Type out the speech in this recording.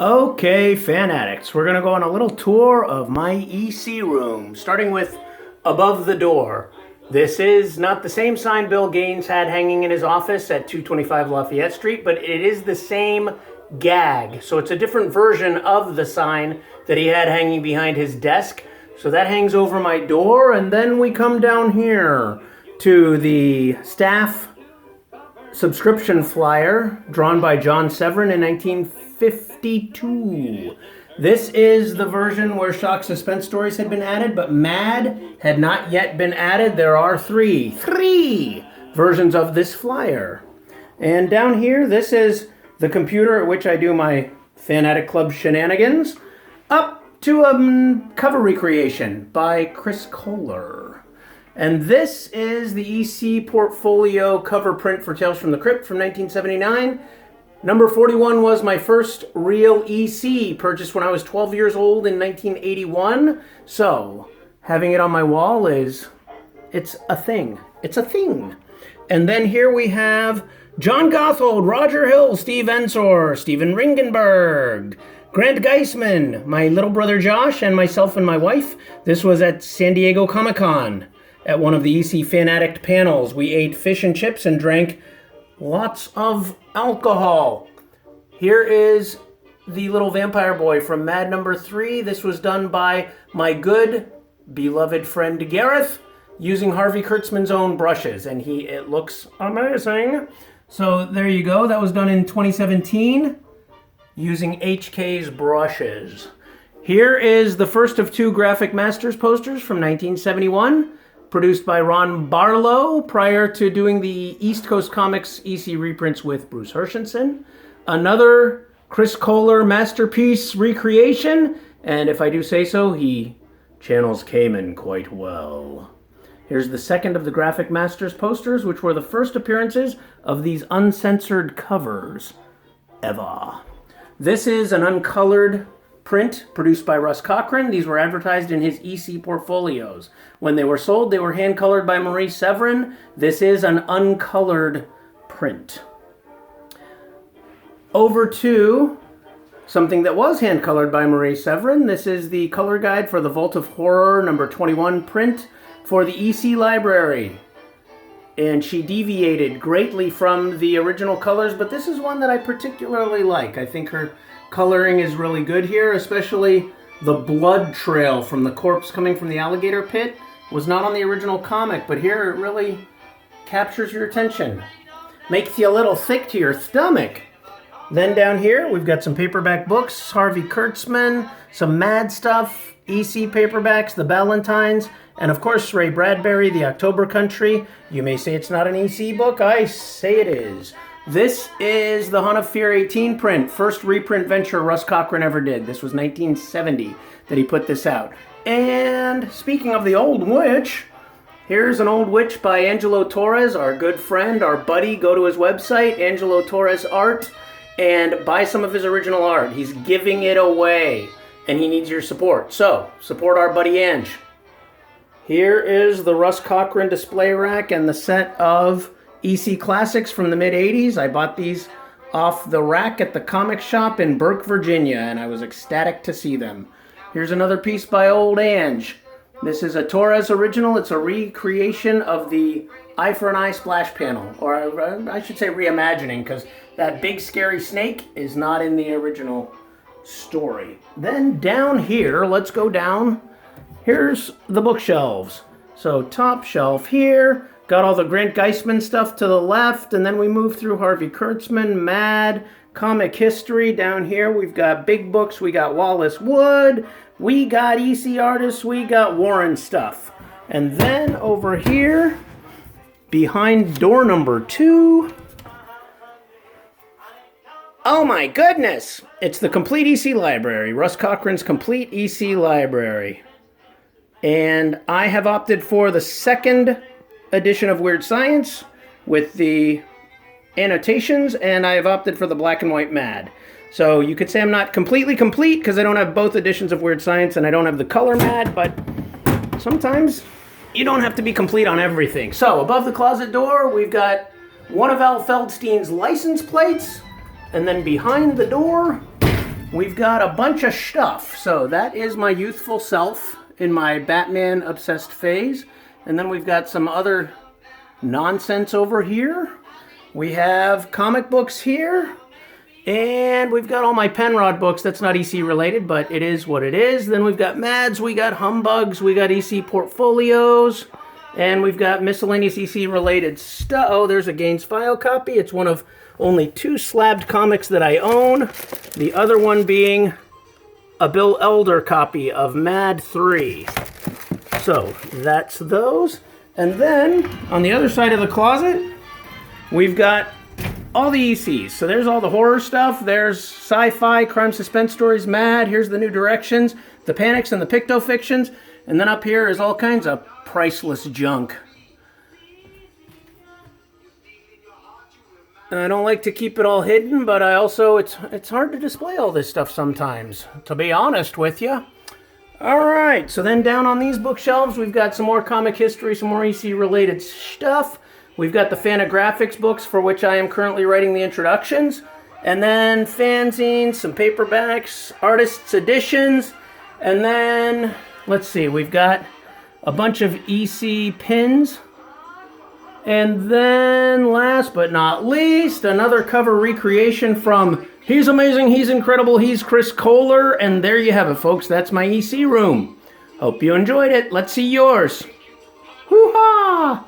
Okay, fan addicts, we're gonna go on a little tour of my EC room, starting with above the door. This is not the same sign Bill Gaines had hanging in his office at 225 Lafayette Street, but it is the same gag. So it's a different version of the sign that he had hanging behind his desk. So that hangs over my door, and then we come down here to the staff subscription flyer drawn by John Severin in 1952. This is the version where Shock Suspense Stories had been added, but Mad had not yet been added. There are three versions of this flyer. And down here, this is the computer at which I do my Fan-Addict Club shenanigans, up to a cover recreation by Chris Kohler. And this is the EC Portfolio cover print for Tales from the Crypt from 1979. Number 41 was my first real EC, purchased when I was 12 years old in 1981. So, having it on my wall it's a thing. It's a thing. And then here we have John Gothold, Roger Hill, Steve Ensor, Steven Ringenberg, Grant Geisman, my little brother Josh, and myself and my wife. This was at San Diego Comic-Con. At one of the EC Fan-Addict panels, we ate fish and chips and drank lots of alcohol. Here is the little vampire boy from Mad number 3. This was done by my good, beloved friend Gareth, using Harvey Kurtzman's own brushes, and it looks amazing. So there you go. That was done in 2017 using HK's brushes. Here is the first of 2 Graphic Masters posters from 1971. Produced by Ron Barlow prior to doing the East Coast Comics EC reprints with Bruce Hershenson. Another Chris Kohler masterpiece recreation, and if I do say so, he channels Kamen quite well. Here's the second of the Graphic Masters posters, which were the first appearances of these uncensored covers ever. This is an uncolored print produced by Russ Cochran. These were advertised in his EC portfolios. When they were sold, they were hand-colored by Maurice Severin. This is an uncolored print. Over to something that was hand-colored by Maurice Severin. This is the color guide for the Vault of Horror number 21 print for the EC library. And she deviated greatly from the original colors, but this is one that I particularly like. I think her coloring is really good here, especially the blood trail from the corpse coming from the alligator pit was not on the original comic, but here it really captures your attention. Makes you a little sick to your stomach. Then down here, we've got some paperback books, Harvey Kurtzman, some Mad stuff, EC paperbacks, the Ballantines, and of course Ray Bradbury, The October Country. You may say it's not an EC book, I say it is. This is the Hunt of Fear 18 print, first reprint venture Russ Cochran ever did. This was 1970 that he put this out. And speaking of the Old Witch, here's an Old Witch by Angelo Torres, our good friend, our buddy. Go to his website, Angelo Torres Art, and buy some of his original art. He's giving it away, and he needs your support. So, support our buddy Ange. Here is the Russ Cochran display rack and the set of EC Classics from the mid-'80s. I bought these off the rack at the comic shop in Burke, Virginia, and I was ecstatic to see them. Here's another piece by Old Ange. This is a Torres original. It's a recreation of the Eye for an Eye splash panel, or I should say reimagining, because that big scary snake is not in the original story. Then down here, let's go down. Here's the bookshelves. So top shelf here. Got all the Grant Geisman stuff to the left, and then we move through Harvey Kurtzman, Mad, Comic History. Down here, we've got big books, we got Wallace Wood, we got EC artists, we got Warren stuff. And then over here, behind door number 2, oh my goodness! It's the complete EC library, Russ Cochran's complete EC library. And I have opted for the second edition of Weird Science with the annotations, and I have opted for the black and white Mad. So you could say I'm not completely complete because I don't have both editions of Weird Science and I don't have the color Mad, but sometimes you don't have to be complete on everything. So above the closet door, we've got one of Al Feldstein's license plates, and then behind the door, we've got a bunch of stuff. So that is my youthful self in my Batman obsessed phase. And then we've got some other nonsense over here. We have comic books here. And we've got all my Penrod books. That's not EC related, but it is what it is. Then we've got Mads, we got Humbugs, we got EC portfolios, and we've got miscellaneous EC related stuff. Oh, there's a Gaines file copy. It's one of only 2 slabbed comics that I own. The other one being a Bill Elder copy of Mad 3. So that's those. And then on the other side of the closet, we've got all the ECs. So there's all the horror stuff. There's sci-fi, crime suspense stories, Mad. Here's the New Directions, the Panics and the Picto-Fictions. And then up here is all kinds of priceless junk. And I don't like to keep it all hidden, but I also, it's hard to display all this stuff sometimes, to be honest with you. Alright, so then down on these bookshelves, we've got some more comic history, some more EC-related stuff. We've got the Fan-Graphics books, for which I am currently writing the introductions. And then fanzines, some paperbacks, artists' editions. And then, let's see, we've got a bunch of EC pins. And then, last but not least, another cover recreation from He's Amazing, He's Incredible, He's Chris Kohler. And there you have it, folks. That's my EC room. Hope you enjoyed it. Let's see yours. Hoo-ha!